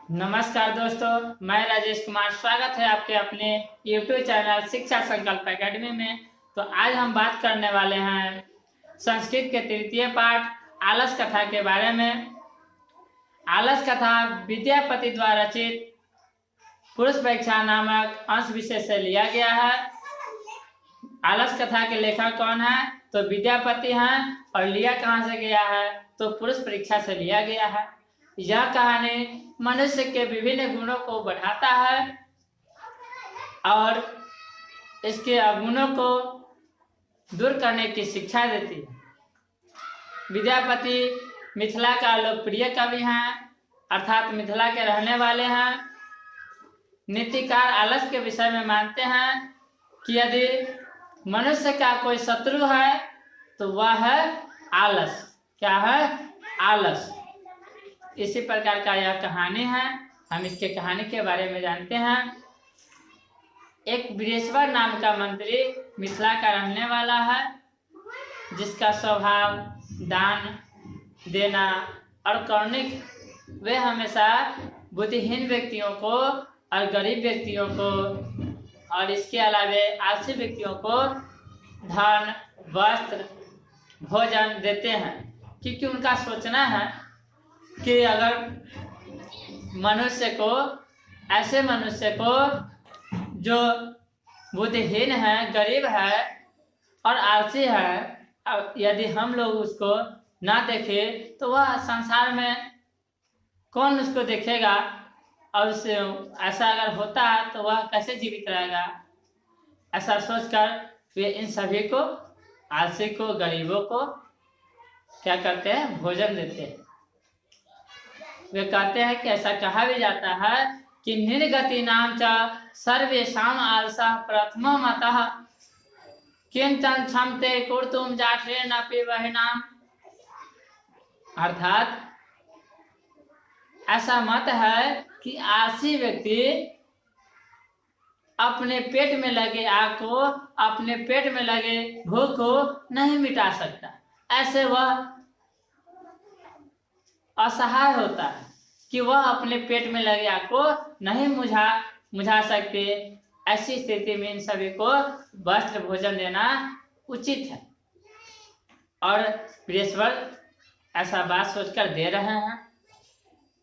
नमस्कार दोस्तों, मैं राजेश कुमार। स्वागत है आपके अपने YouTube चैनल शिक्षा संकल्प एकेडमी में। तो आज हम बात करने वाले हैं संस्कृत के तृतीय पाठ आलस कथा के बारे में। आलस कथा विद्यापति द्वारा रचित पुरुष परीक्षा नामक अंश विशेष से लिया गया है। आलस कथा के लेखक कौन है? तो विद्यापति हैं। और लिया कहाँ से गया है? तो पुरुष परीक्षा से लिया गया है। यह कहानी मनुष्य के विभिन्न गुणों को बढ़ाता है और इसके अवगुणों को दूर करने की शिक्षा देती है। विद्यापति मिथिला का लोकप्रिय कवि हैं, अर्थात मिथिला के रहने वाले हैं। नीतिकार आलस के विषय में मानते हैं कि यदि मनुष्य का कोई शत्रु है तो वह है आलस। क्या है? आलस। इसी प्रकार का यह कहानी है। हम इसके कहानी के बारे में जानते हैं। एक वीरेश्वर नाम का मंत्री मिथिला का रहने वाला है, जिसका स्वभाव दान देना और करुणिक। वे हमेशा बुद्धिहीन व्यक्तियों को और गरीब व्यक्तियों को और इसके अलावा आलसी व्यक्तियों को धन, वस्त्र, भोजन देते हैं, क्योंकि उनका सोचना है कि अगर ऐसे मनुष्य को जो बुद्धिहीन है, गरीब है और आलसी है, यदि हम लोग उसको ना देखें तो वह संसार में कौन उसको देखेगा? और उससे ऐसा अगर होता है तो वह कैसे जीवित रहेगा? ऐसा सोचकर वे इन सभी को, आलसी को, गरीबों को क्या करते हैं? भोजन देते हैं। वे कहते हैं कि ऐसा कहा भी जाता है कि निर्गति नाम च सर्वेषां आलसा प्रथमो मतः किंचन क्षमते कुर्तुम जाठे न पिबहिनाम। अर्थात ऐसा मत है कि आलसी व्यक्ति अपने पेट में लगे आग को, अपने पेट में लगे भूख को नहीं मिटा सकता। ऐसे वह असहाय होता है कि वह अपने पेट में लगे आग को नहीं मुझा सकते। ऐसी स्थिति में इन सभी को वस्त्र, भोजन देना उचित है। और वीरेश्वर ऐसा बात सोचकर दे रहे हैं।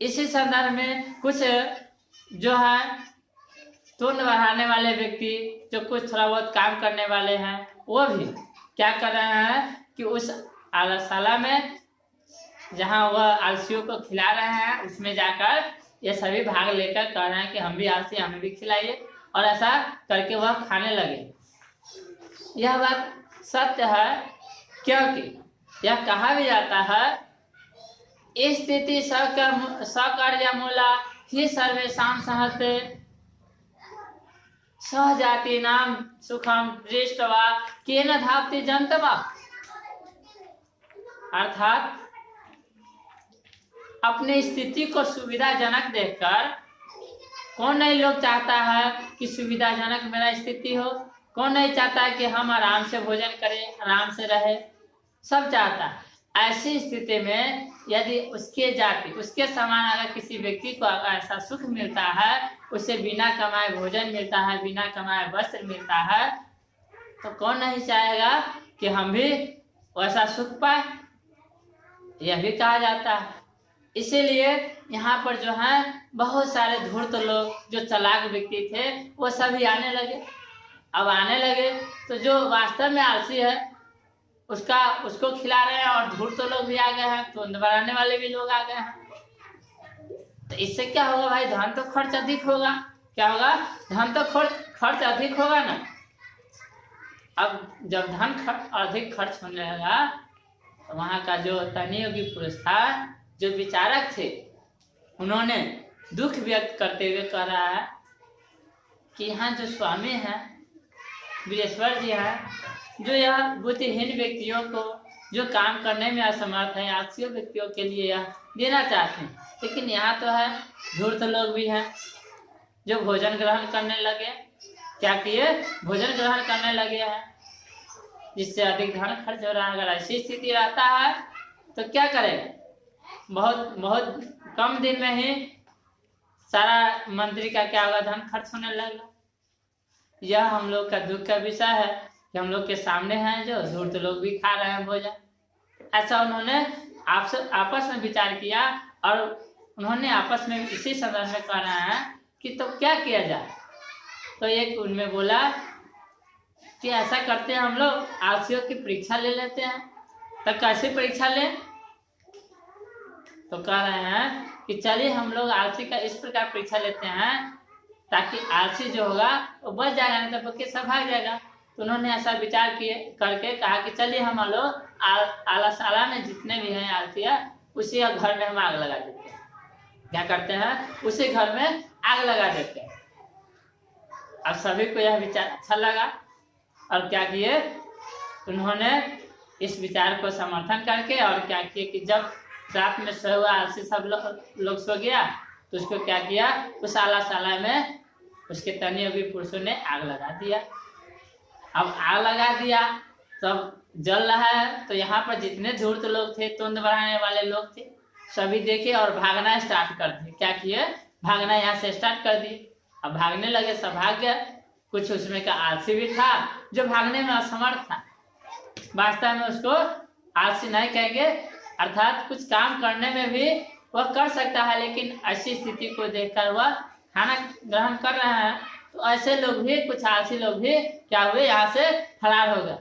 इसी संदर्भ में कुछ जो है तुंड बढ़ाने वाले व्यक्ति, जो कुछ थोड़ा बहुत काम करने वाले हैं, वो भी क्या कर रहे हैं कि उस आलसशाला में जहाँ वह आलसियों को खिला रहे हैं, उसमें जाकर ये सभी भाग लेकर कह रहे हैं कि हम भी आलसी, हमें भी खिलाइए। और ऐसा करके वह खाने लगे। यह बात सत्य है, क्योंकि यह कहा भी जाता है स्थिति सक्रिय मूला ही सर्वेषां सहते सहजाति नाम सुखम दृष्टवा केन धावति जंतवा। अर्थात अपनी स्थिति को सुविधाजनक देखकर, कौन नहीं लोग चाहता है कि सुविधाजनक मेरा स्थिति हो? कौन नहीं चाहता है कि हम आराम से भोजन करें, आराम से रहे? सब चाहता है। ऐसी स्थिति में यदि उसके जाति, उसके समान अगर किसी व्यक्ति को ऐसा सुख मिलता है, उसे बिना कमाए भोजन मिलता है, बिना कमाए वस्त्र मिलता है, तो कौन नहीं चाहेगा कि हम भी वैसा सुख पाए? यह भी कहा जाता है। इसीलिए यहाँ पर जो है बहुत सारे धूर्त लोग, जो चालाक व्यक्ति थे, वो सभी आने लगे। अब आने लगे तो जो वास्तव में आलसी है उसको खिला रहे हैं, और धूर्त लोग भी आ गए हैं, तो बढ़ाने वाले भी लोग आ गए हैं। तो इससे क्या होगा भाई? धन तो खर्च अधिक होगा। क्या होगा? धन तो खर्च अधिक होगा ना। अब जब धन अधिक खर्च होने लगा तो वहाँ का जो तनी योगी पुरुष था, जो विचारक थे, उन्होंने दुख व्यक्त करते हुए कह रहा है कि यहाँ जो स्वामी हैं, वीरेश्वर जी हैं, जो यह बुद्धिहीन व्यक्तियों को, जो काम करने में असमर्थ हैं, आलसी व्यक्तियों के लिए यह देना चाहते हैं। लेकिन यहाँ तो है धूर्त लोग भी हैं, जो भोजन ग्रहण करने लगे। क्या किए? भोजन ग्रहण करने लगे हैं, जिससे अधिक धन खर्च हो रहा है। अगर ऐसी स्थिति रहता है तो क्या करेगा? बहुत बहुत कम दिन में ही सारा मंत्री का क्या होगा, धन खर्च होने लगा। यह हम लोग का दुख का विषय है कि हम लोग के सामने हैं जो धूर्त लोग भी खा रहे हैं भोजन। ऐसा उन्होंने आपस में विचार किया और उन्होंने आपस में इसी संदर्भ में कह रहे हैं कि तो क्या किया जाए। तो एक उनमें बोला कि ऐसा करते हैं, हम लोग आलसियों की परीक्षा ले लेते हैं। तो कैसे परीक्षा लें? तो कह रहे हैं कि चलिए हम लोग आलसी का इस प्रकार परीक्षा लेते हैं ताकि आलसी जो होगा वो बच जाएगा, नहीं तो बच्चे सब भाग जाएगा। तो उन्होंने ऐसा विचार किए करके कहा कि चलिए हम लोग आलाशाला में जितने भी हैं आलसिया उसी घर में हम आग लगा देते हैं। क्या करते हैं, उसी घर में आग लगा देते हैं। अब सभी को यह विचार अच्छा लगा और क्या किए, उन्होंने इस विचार को समर्थन करके और क्या किए कि जब रात में सोया हुआ आलसी सब लोग सो गया तो उसको क्या किया, उस आलाशाला में उसके तनी योगी पुरुषों ने आग लगा दिया। अब आग लगा दिया तब जल रहा है, तो यहाँ पर जितने धूर्त लोग थे, तुंद बढ़ाने वाले लोग थे, सभी देखे और भागना स्टार्ट कर दिए। क्या किए, भागना यहाँ से स्टार्ट कर दिए। अब भागने लगे, सब भाग गए। कुछ उसमें का आलसी भी था जो भागने में असमर्थ था। वास्तव में उसको आलसी नहीं कहेंगे, अर्थात कुछ काम करने में भी वह कर सकता है, लेकिन ऐसी स्थिति को देखकर वह खाना ग्रहण कर रहे हैं। तो ऐसे लोग भी, कुछ आलसी लोग भी क्या हुए, यहाँ से फरार हो गए।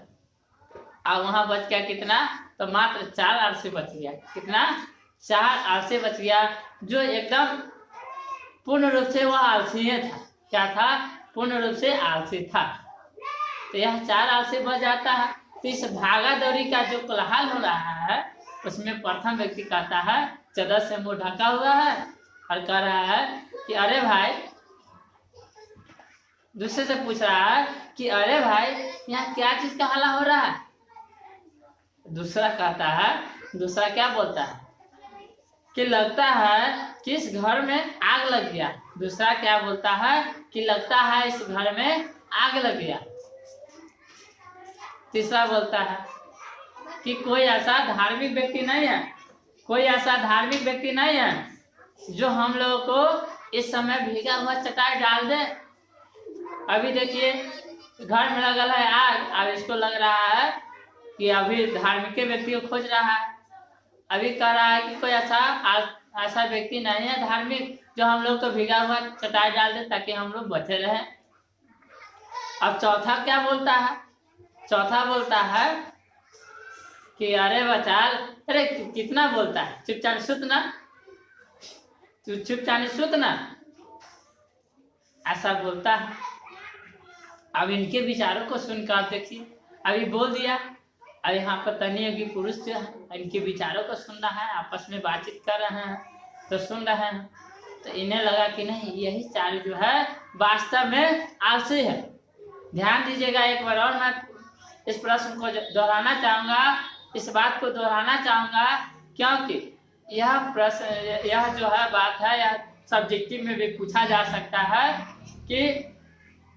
अब वहां बच गया कितना, तो मात्र 4 आलसी बच गया। कितना, 4 आलसी बच गया, जो एकदम पूर्ण रूप से वह आलसी था। क्या था, पूर्ण रूप से आलसी था। तो यह 4 आलसी बच जाता है। तो इस भागा दौड़ी का जो कोलाहल हो रहा है उसमें प्रथम व्यक्ति कहता है, चादर से मुंह ढका हुआ है और कह रहा है कि अरे भाई, दूसरे से पूछ रहा है कि अरे भाई यहाँ क्या चीज का हल्ला हो रहा है। दूसरा कहता है, दूसरा क्या बोलता है कि लगता है कि इस घर में आग लग गया। दूसरा क्या बोलता है कि लगता है इस घर में आग लग गया। तीसरा बोलता है कि कोई ऐसा धार्मिक व्यक्ति नहीं है, कोई ऐसा धार्मिक व्यक्ति नहीं है जो हम लोगों को इस समय भीगा हुआ चटाई डाल दे। अभी देखिए घर में लगल है आग, अब इसको लग रहा है कि अभी धार्मिक व्यक्ति को खोज रहा है। अभी कह रहा है कि कोई ऐसा व्यक्ति नहीं है धार्मिक जो हम लोग को भीगा हुआ चटाई डाल दे ताकि हम लोग बचे रहे। अब चौथा क्या बोलता है, चौथा बोलता है कि अरे बचाल, अरे कितना बोलता है, चुपचाप सुत ना, तू चुपचाप सुत ना, ऐसा बोलता है। अब इनके विचारों को सुनकर आप देखिए, अभी बोल दिया। अब यहाँ पर तनी योगी पुरुष जो है इनके विचारों को सुन रहा है, आपस में बातचीत कर रहे हैं तो सुन रहे हैं। तो इन्हें लगा कि नहीं, यही 4 जो है वास्तव में आलसी है। ध्यान दीजिएगा, एक बार और मैं इस प्रश्न को दोहराना चाहूंगा, इस बात को दोहराना चाहूंगा, क्योंकि यह प्रश्न, यह जो है बात है, यह सब्जेक्टिव में भी पूछा जा सकता है कि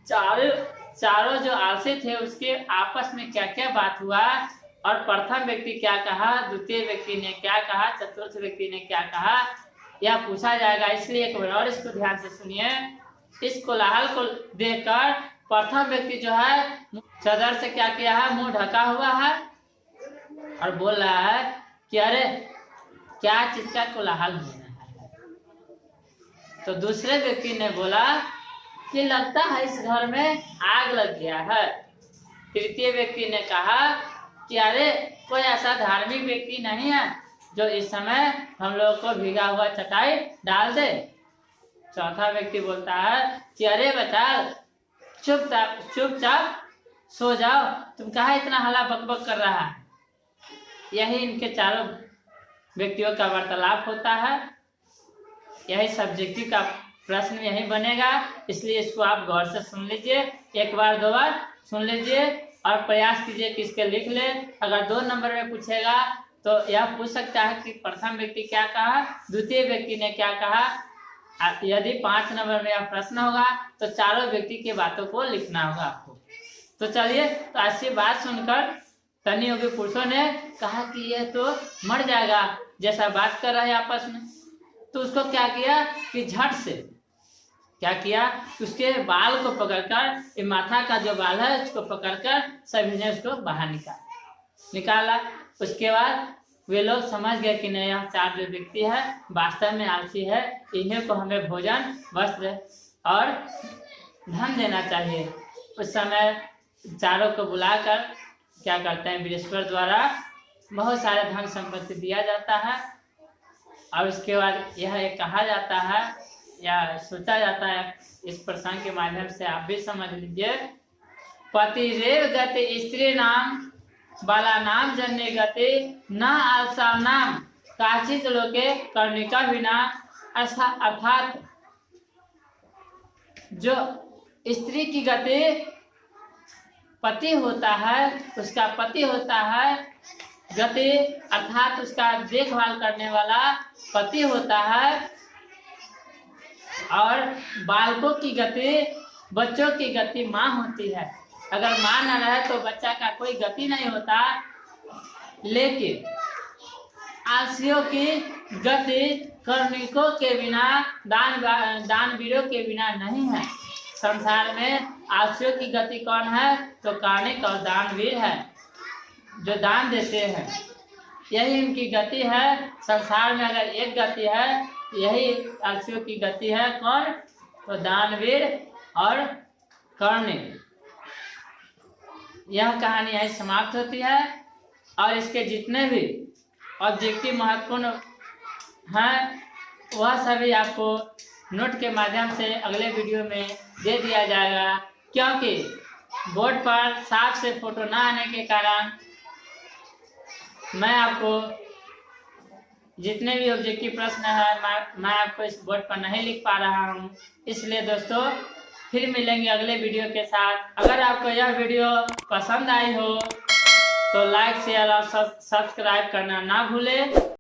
चारों जो आलसी थे उसके आपस में क्या क्या बात हुआ और प्रथम व्यक्ति क्या कहा, द्वितीय व्यक्ति ने क्या कहा, चतुर्थ व्यक्ति ने क्या कहा, यह पूछा जाएगा। इसलिए एक बार और इसको ध्यान से सुनिए। इस कोलाहल को देखकर प्रथम व्यक्ति जो है चादर से क्या किया है, मुंह ढका हुआ है और बोल रहा है कि अरे क्या चीज का कोलाहल हो रहा है। तो दूसरे व्यक्ति ने बोला कि लगता है इस घर में आग लग गया है। तृतीय व्यक्ति ने कहा कि अरे कोई ऐसा धार्मिक व्यक्ति नहीं है जो इस समय हम लोग को भीगा हुआ चटाई डाल दे। चौथा व्यक्ति बोलता है कि अरे बच्चा चुपचाप सो जाओ, तुम कहाँ इतना हल्ला बकबक कर रहा है। यही इनके चारों व्यक्तियों का वार्तालाप होता है। यही सब्जेक्टिव का प्रश्न यही बनेगा, इसलिए इसको आप गौर से सुन लीजिए, एक बार 2 बार सुन लीजिए और प्रयास कीजिए कि इसके लिख ले। अगर 2 नंबर में पूछेगा तो यह पूछ सकता है कि प्रथम व्यक्ति क्या कहा, द्वितीय व्यक्ति ने क्या कहा। यदि 5 नंबर में यह प्रश्न होगा तो चारों व्यक्ति की बातों को लिखना होगा आपको। तो चलिए, तो ऐसी बात सुनकर तनी योगी पुरुषों ने कहा कि यह तो मर जाएगा जैसा बात कर रहे हैं आपस में। तो उसको क्या किया कि झट से क्या किया, उसके बाल को पकड़कर, ये माथा का जो बाल है उसको पकड़कर सभी ने उसको बाहर निकाला। उसके बाद वे लोग समझ गए कि नहीं, यह 4 जो व्यक्ति है वास्तव में आलसी है, इन्हीं को हमें भोजन, वस्त्र और धन देना चाहिए। उस समय चारों को बुलाकर क्या करते हैं, बृहस्पति द्वारा बहुत सारे धन संपत्ति दिया जाता है। और उसके बाद यह एक कहा जाता है या सोचा जाता है, इस प्रसंग के माध्यम से आप भी समझ लीजिए, पतिरेव गति स्त्री नाम बाला नाम जन्य गति न आलसा नाम काचित लोके कर्णिका बिना। अर्थात जो स्त्री की गति पति होता है, उसका पति होता है गति, अर्थात उसका देखभाल करने वाला पति होता है, और बालकों की गति, बच्चों की गति माँ होती है। अगर माँ न रहे तो बच्चा का कोई गति नहीं होता। लेकिन आलसियों की गति कर्णिकों के बिना, दानवीरों के बिना नहीं है। संसार में आलसियों की गति कौन है, तो कर्णिक और दानवीर है, जो दान देते हैं, यही इनकी गति है। संसार में अगर एक गति है, यही आलसियों की गति है। कौन, तो दानवीर और कर्णिक। यह कहानी यही समाप्त होती है, और इसके जितने भी ऑब्जेक्टिव महत्वपूर्ण हैं वह सभी आपको नोट के माध्यम से अगले वीडियो में दे दिया जाएगा। क्योंकि बोर्ड पर साफ से फोटो ना आने के कारण मैं आपको जितने भी ऑब्जेक्टिव प्रश्न है मैं आपको इस बोर्ड पर नहीं लिख पा रहा हूँ। इसलिए दोस्तों फिर मिलेंगे अगले वीडियो के साथ। अगर आपको यह वीडियो पसंद आई हो तो लाइक, शेयर और सब्सक्राइब करना ना भूलें।